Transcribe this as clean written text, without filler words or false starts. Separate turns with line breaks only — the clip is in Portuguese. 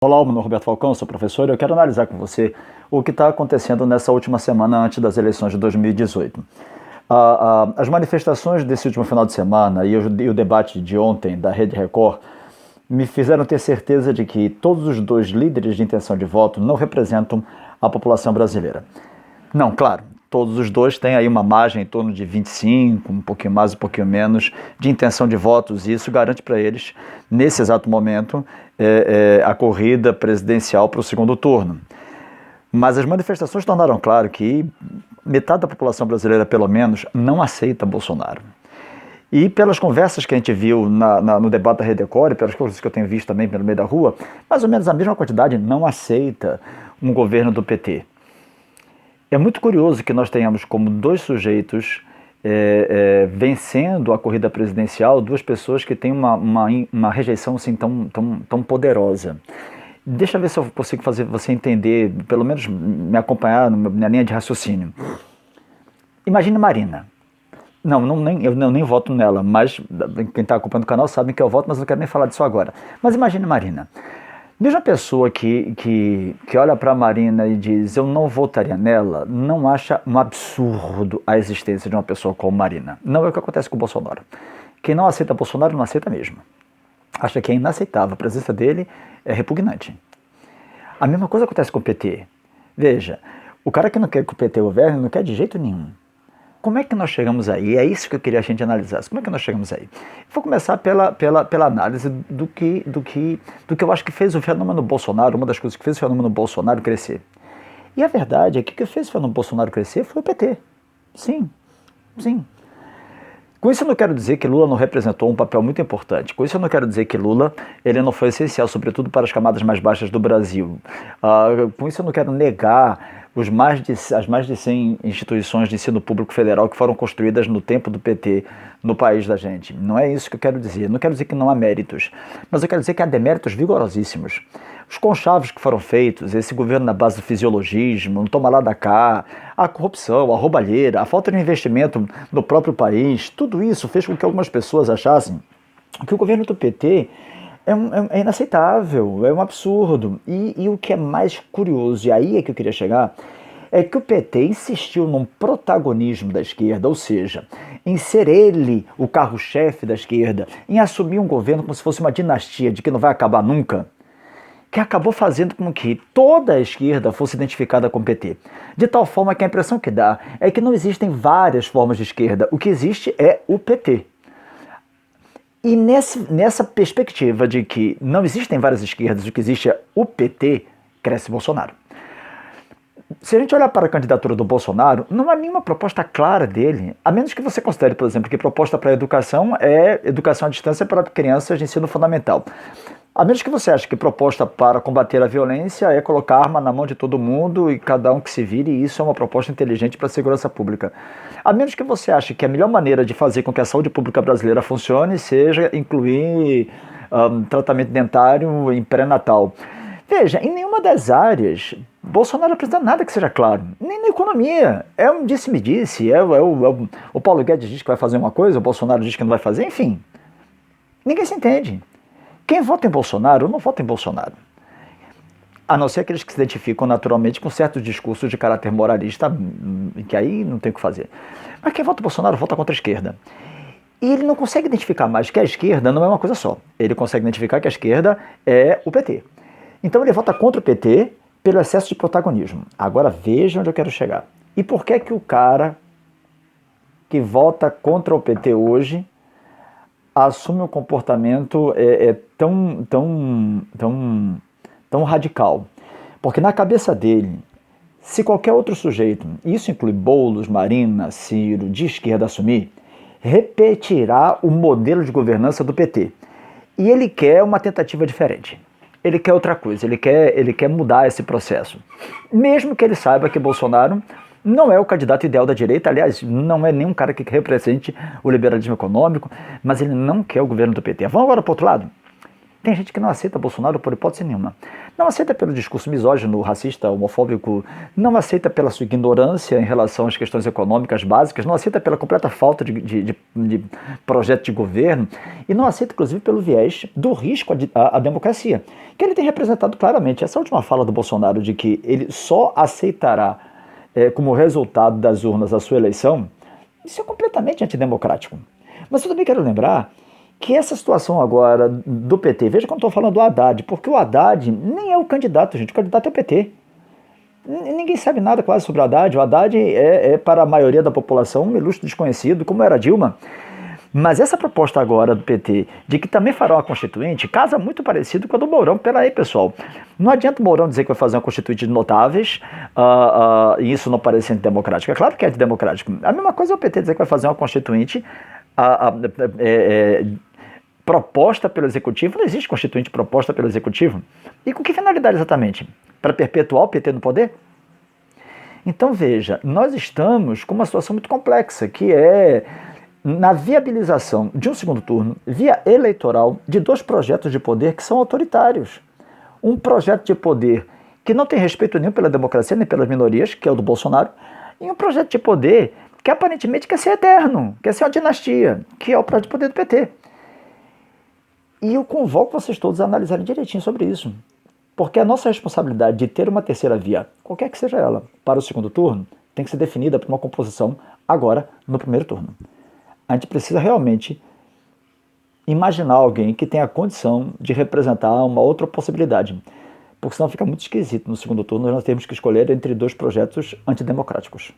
Olá, meu nome é Roberto Falcão, sou professor e eu quero analisar com você o que está acontecendo nessa última semana antes das eleições de 2018. As manifestações desse último final de semana e o debate de ontem da Rede Record me fizeram ter certeza de que todos os dois líderes de intenção de voto não representam a população brasileira. Não, claro, todos os dois têm aí uma margem em torno de 25, um pouquinho mais, um pouquinho menos, de intenção de votos, e isso garante para eles, nesse exato momento, a corrida presidencial para o segundo turno. Mas as manifestações tornaram claro que metade da população brasileira, pelo menos, não aceita Bolsonaro. E pelas conversas que a gente viu no debate da Rede Record, e pelas coisas que eu tenho visto também pelo meio da rua, mais ou menos a mesma quantidade não aceita um governo do PT. É muito curioso que nós tenhamos como dois sujeitos vencendo a corrida presidencial, duas pessoas que têm uma rejeição assim tão poderosa. Deixa eu ver se eu consigo fazer você entender, pelo menos me acompanhar na linha de raciocínio. Imagine Marina. Eu nem voto nela, mas quem está acompanhando o canal sabe que eu voto, mas eu não quero nem falar disso agora. Mas imagine Marina. Veja a pessoa que olha para a Marina e diz, eu não votaria nela, não acha um absurdo a existência de uma pessoa como Marina. Não é o que acontece com o Bolsonaro. Quem não aceita Bolsonaro não aceita mesmo. Acha que é inaceitável, a presença dele é repugnante. A mesma coisa acontece com o PT. Veja, o cara que não quer que o PT governe não quer de jeito nenhum. Como é que nós chegamos aí? É isso que eu queria a gente analisar. Como é que nós chegamos aí? Vou começar pela análise do que eu acho que fez o fenômeno Bolsonaro, uma das coisas que fez o fenômeno Bolsonaro crescer. E a verdade é que o que fez o fenômeno Bolsonaro crescer foi o PT. Sim. Com isso eu não quero dizer que Lula não representou um papel muito importante. Com isso eu não quero dizer que Lula ele não foi essencial, sobretudo para as camadas mais baixas do Brasil. Com isso eu não quero negar as mais de 100 instituições de ensino público federal que foram construídas no tempo do PT no país da gente. Não é isso que eu quero dizer. Não quero dizer que não há méritos, mas eu quero dizer que há deméritos vigorosíssimos. Os conchavos que foram feitos, esse governo na base do fisiologismo, no toma lá da cá, a corrupção, a roubalheira, a falta de investimento no próprio país, tudo isso fez com que algumas pessoas achassem que o governo do PT é inaceitável, é um absurdo. E o que é mais curioso, e aí é que eu queria chegar, é que o PT insistiu num protagonismo da esquerda, ou seja, em ser ele o carro-chefe da esquerda, em assumir um governo como se fosse uma dinastia de que não vai acabar nunca, que acabou fazendo com que toda a esquerda fosse identificada com o PT. De tal forma que a impressão que dá é que não existem várias formas de esquerda, o que existe é o PT. E nessa perspectiva de que não existem várias esquerdas, o que existe é o PT, cresce Bolsonaro. Se a gente olhar para a candidatura do Bolsonaro, não há nenhuma proposta clara dele, a menos que você considere, por exemplo, que proposta para a educação é educação à distância para crianças de ensino fundamental. A menos que você ache que proposta para combater a violência é colocar arma na mão de todo mundo e cada um que se vire, e isso é uma proposta inteligente para a segurança pública. A menos que você ache que a melhor maneira de fazer com que a saúde pública brasileira funcione seja incluir tratamento dentário em pré-natal. Veja, em nenhuma das áreas, Bolsonaro não apresenta nada que seja claro. Nem na economia. É um disse-me-disse. O Paulo Guedes diz que vai fazer uma coisa, o Bolsonaro diz que não vai fazer, enfim. Ninguém se entende. Quem vota em Bolsonaro não vota em Bolsonaro. A não ser aqueles que se identificam naturalmente com certos discursos de caráter moralista, que aí não tem o que fazer. Mas quem vota em Bolsonaro vota contra a esquerda. E ele não consegue identificar mais que a esquerda não é uma coisa só. Ele consegue identificar que a esquerda é o PT. Então ele vota contra o PT pelo excesso de protagonismo. Agora veja onde eu quero chegar. E por que que o cara que vota contra o PT hoje assume um comportamento tão radical? Porque na cabeça dele, se qualquer outro sujeito, isso inclui Boulos, Marina, Ciro, de esquerda assumir, repetirá o modelo de governança do PT. E ele quer uma tentativa diferente. Ele quer outra coisa, ele quer mudar esse processo. Mesmo que ele saiba que Bolsonaro não é o candidato ideal da direita, aliás, não é nenhum cara que represente o liberalismo econômico, mas ele não quer o governo do PT. Vamos agora para o outro lado. Tem gente que não aceita Bolsonaro por hipótese nenhuma. Não aceita pelo discurso misógino, racista, homofóbico, não aceita pela sua ignorância em relação às questões econômicas básicas, não aceita pela completa falta de projeto de governo e não aceita, inclusive, pelo viés do risco à democracia, que ele tem representado claramente. Essa última fala do Bolsonaro de que ele só aceitará como resultado das urnas a sua eleição, isso é completamente antidemocrático. Mas eu também quero lembrar que essa situação agora do PT, veja que eu não estou falando do Haddad, porque o Haddad nem é o candidato, gente, o candidato é o PT. Ninguém sabe nada quase sobre o Haddad. O Haddad para a maioria da população, um ilustre desconhecido, como era Dilma. Mas essa proposta agora do PT, de que também fará uma constituinte, casa muito parecido com a do Mourão. Peraí, pessoal, não adianta o Mourão dizer que vai fazer uma constituinte de notáveis e isso não parece antidemocrático. É claro que é antidemocrático. A mesma coisa é o PT dizer que vai fazer uma constituinte proposta pelo Executivo. Não existe constituinte proposta pelo Executivo. E com que finalidade exatamente? Para perpetuar o PT no poder? Então veja, nós estamos com uma situação muito complexa, que é na viabilização de um segundo turno, via eleitoral, de dois projetos de poder que são autoritários. Um projeto de poder que não tem respeito nenhum pela democracia, nem pelas minorias, que é o do Bolsonaro, e um projeto de poder que aparentemente quer ser eterno, quer ser uma dinastia, que é o projeto de poder do PT. E eu convoco vocês todos a analisarem direitinho sobre isso. Porque a nossa responsabilidade de ter uma terceira via, qualquer que seja ela, para o segundo turno, tem que ser definida por uma composição agora, no primeiro turno. A gente precisa realmente imaginar alguém que tenha a condição de representar uma outra possibilidade. Porque senão fica muito esquisito no segundo turno nós temos que escolher entre dois projetos antidemocráticos.